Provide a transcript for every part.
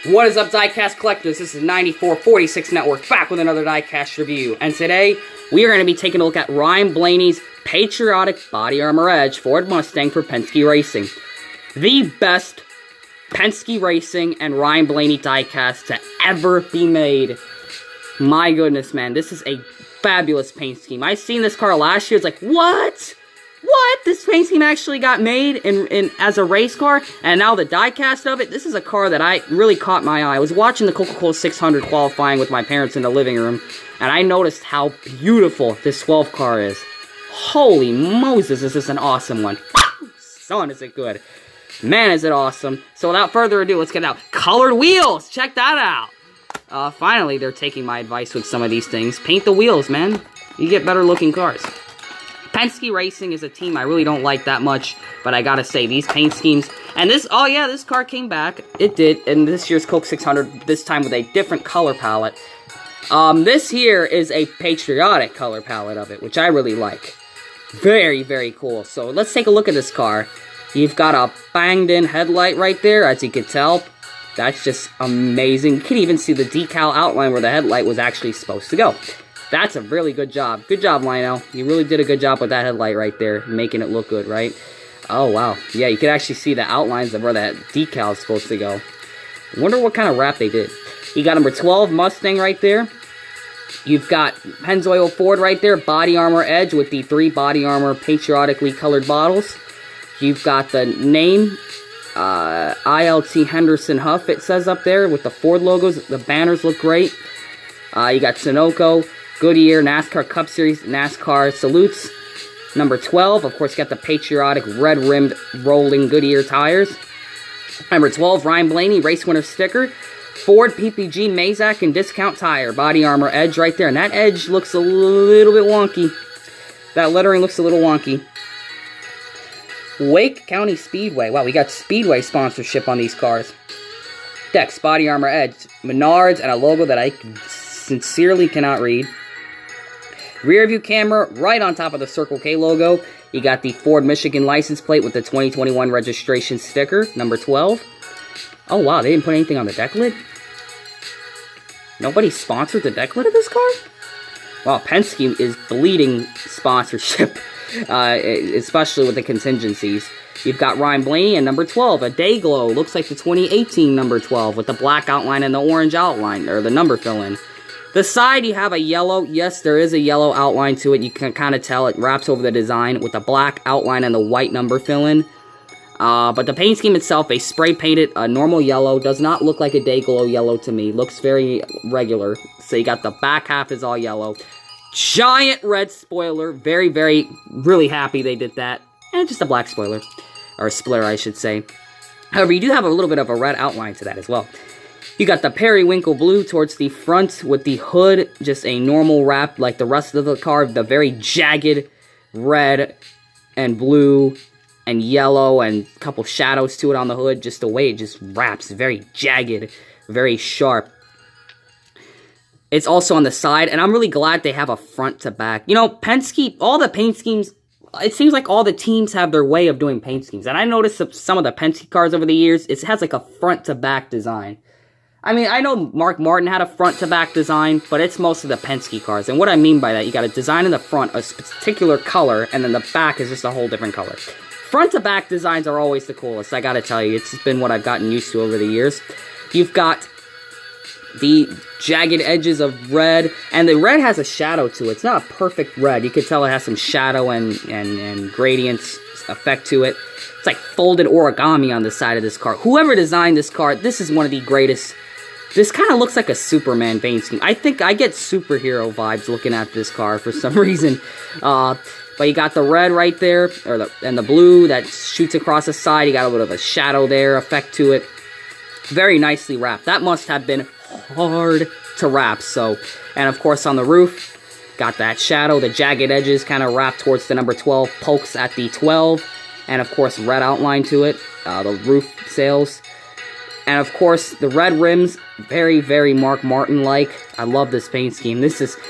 What is up, diecast collectors? This is 9446 Network back with another diecast review, and today we are going to be taking a look at Ryan Blaney's Patriotic Body Armor Edge Ford Mustang for Penske Racing. The best Penske Racing and Ryan Blaney diecast to ever be made. My goodness, man, this is a fabulous paint scheme. I seen this car last year. It's like, what? What? This paint scheme actually got made in as a race car, and now the diecast of it. This is a car that I really caught my eye. I was watching the Coca-Cola 600 qualifying with my parents in the living room, and I noticed how beautiful this 12 car is. Holy Moses, is this an awesome one. Son, is it good. Man, is it awesome. So without further ado, let's get it out. Colored wheels! Check that out! Finally, they're taking my advice with some of these things. Paint the wheels, man. You get better looking cars. Penske Racing is a team I really don't like that much, but I gotta say, these paint schemes, and this, oh yeah, this car came back, it did, in this year's Coke 600, this time with a different color palette. This here is a patriotic color palette of it, which I really like. Very, very cool. So let's take a look at this car. You've got a banged-in headlight right there, as you can tell. That's just amazing. You can even see the decal outline where the headlight was actually supposed to go. That's a really good job. Good job, Lionel. You really did a good job with that headlight right there, making it look good, right? Oh, wow. Yeah, you can actually see the outlines of where that decal is supposed to go. I wonder what kind of wrap they did. You got number 12 Mustang right there. You've got Pennzoil Ford right there, Body Armor Edge with the 3 Body Armor patriotically colored bottles. You've got the name, ILT Henderson Huff, it says up there, with the Ford logos. The banners look great. You got Sunoco, Goodyear, NASCAR Cup Series, NASCAR Salutes. Number 12, of course, got the patriotic red-rimmed rolling Goodyear tires. Number 12, Ryan Blaney Race Winner sticker. Ford PPG Mazak and Discount Tire. Body Armor Edge right there. And that edge looks a little bit wonky. That lettering looks a little wonky. Wake County Speedway. Wow, we got Speedway sponsorship on these cars. Dex Body Armor Edge. Menards and a logo that I sincerely cannot read. Rear view camera right on top of the Circle K logo. You got the Ford Michigan license plate with the 2021 registration sticker, number 12. Oh wow, they didn't put anything on the deck lid? Nobody sponsored the deck lid of this car? Wow, Penske is bleeding sponsorship, especially with the contingencies. You've got Ryan Blaney and number 12, a day glow. Looks like the 2018 number 12 with the black outline and the orange outline, or the number fill-in. The side, you have a yellow. Yes, there is a yellow outline to it. You can kind of tell it wraps over the design with the black outline and the white number fill-in. But the paint scheme itself, they spray painted a normal yellow. Does not look like a day glow yellow to me. Looks very regular. So you got the back half is all yellow. Giant red spoiler. Very, very, really happy they did that. And just a black spoiler. Or a splitter, I should say. However, you do have a little bit of a red outline to that as well. You got the periwinkle blue towards the front with the hood, just a normal wrap like the rest of the car. The very jagged red and blue and yellow and a couple shadows to it on the hood. Just the way it just wraps. Very jagged, very sharp. It's also on the side, and I'm really glad they have a front to back. You know, Penske, all the paint schemes, it seems like all the teams have their way of doing paint schemes. And I noticed some of the Penske cars over the years, it has like a front to back design. I mean, I know Mark Martin had a front-to-back design, but it's most of the Penske cars. And what I mean by that, you got a design in the front, a particular color, and then the back is just a whole different color. Front-to-back designs are always the coolest, I gotta tell you. It's been what I've gotten used to over the years. You've got the jagged edges of red, and the red has a shadow to it. It's not a perfect red. You can tell it has some shadow and gradients effect to it. It's like folded origami on the side of this car. Whoever designed this car, this is one of the greatest. This kind of looks like a Superman paint scheme. I think I get superhero vibes looking at this car for some reason. But you got the red right there, and the blue that shoots across the side. You got a bit of a shadow there effect to it. Very nicely wrapped. That must have been hard to wrap. So, and of course on the roof, got that shadow. The jagged edges kind of wrapped towards the number 12, pokes at the 12. And of course red outline to it. The roof sails. And of course, the red rims, very, very Mark Martin-like. I love this paint scheme.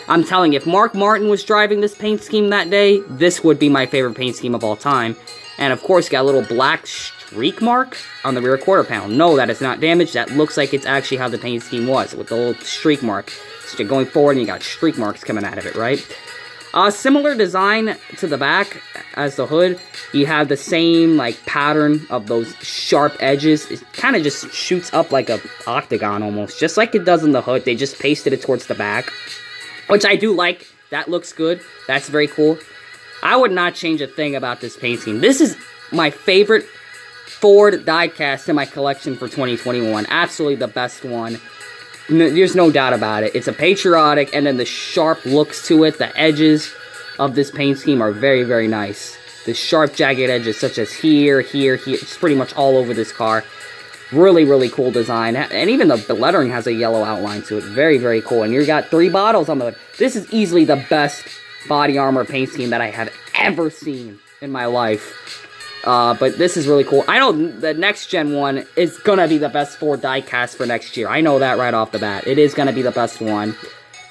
I'm telling you, if Mark Martin was driving this paint scheme that day, this would be my favorite paint scheme of all time. And of course, got a little black streak mark on the rear quarter panel. No, that is not damaged. That looks like it's actually how the paint scheme was, with the little streak mark. So you're going forward and you got streak marks coming out of it, right? Similar design to the back as the hood. You have the same, like, pattern of those sharp edges. It kind of just shoots up like a octagon almost, just like it does in the hood. They just pasted it towards the back, which I do like. That looks good. That's very cool. I would not change a thing about this paint scheme. This is my favorite Ford diecast in my collection for 2021. Absolutely the best one. There's no doubt about it. It's a patriotic, and then the sharp looks to it. The edges of this paint scheme are very, very nice. The sharp, jagged edges, such as here, here, here. It's pretty much all over this car. Really, really cool design. And even the lettering has a yellow outline to it. Very, very cool. And you got 3 bottles on the hood. This is easily the best body armor paint scheme that I have ever seen in my life. But this is really cool. I know the next gen one is gonna be the best Ford diecast for next year. I know that right off the bat. It is gonna be the best one.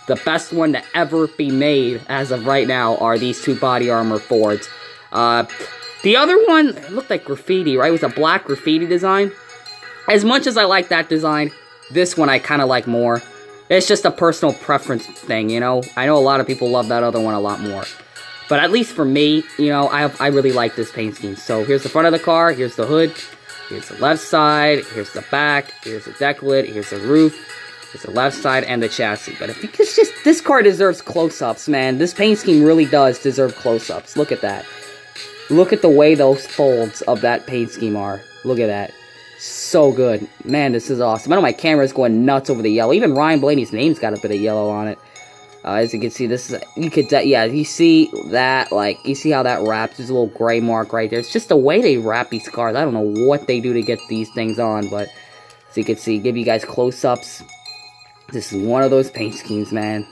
The best one to ever be made as of right now are these 2 body armor Fords. The other one, it looked like graffiti, right? It was a black graffiti design. As much as I like that design, this one I kind of like more. It's just a personal preference thing, you know? I know a lot of people love that other one a lot more. But at least for me, you know, I really like this paint scheme. So here's the front of the car, here's the hood, here's the left side, here's the back, here's the deck lid, here's the roof, here's the left side, and the chassis. But if it's just, this car deserves close-ups, man. This paint scheme really does deserve close-ups. Look at that. Look at the way those folds of that paint scheme are. Look at that. So good. Man, this is awesome. I know my camera's going nuts over the yellow. Even Ryan Blaney's name's got a bit of yellow on it. As you can see, this is, yeah, you see that, like, you see how that wraps. There's a little gray mark right there. It's just the way they wrap these cars. I don't know what they do to get these things on, but as you can see, give you guys close-ups. This is one of those paint schemes, man.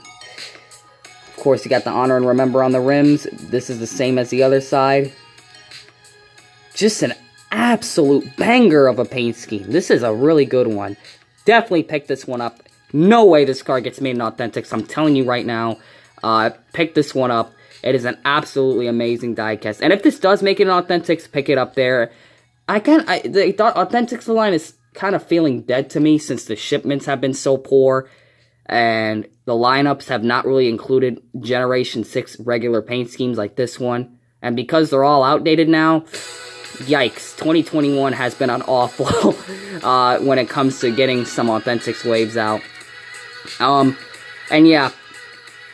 Of course, you got the honor and remember on the rims. This is the same as the other side. Just an absolute banger of a paint scheme. This is a really good one. Definitely pick this one up. No way this car gets made in Authentics. I'm telling you right now. Pick this one up. It is an absolutely amazing diecast. And if this does make it in Authentics, pick it up there. The Authentics line is kind of feeling dead to me since the shipments have been so poor. And the lineups have not really included Generation 6 regular paint schemes like this one. And because they're all outdated now, yikes, 2021 has been an awful when it comes to getting some Authentics waves out. And yeah,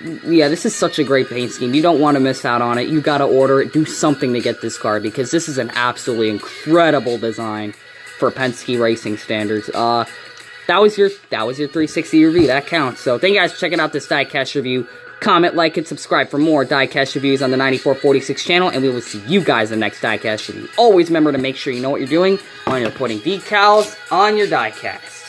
this is such a great paint scheme. You don't want to miss out on it. You gotta order it. Do something to get this car because this is an absolutely incredible design for Penske racing standards. That was your 360 review. That counts. So thank you guys for checking out this diecast review. Comment, like, and subscribe for more diecast reviews on the 9446 channel, and we will see you guys in the next diecast review. Always remember to make sure you know what you're doing when you're putting decals on your diecast.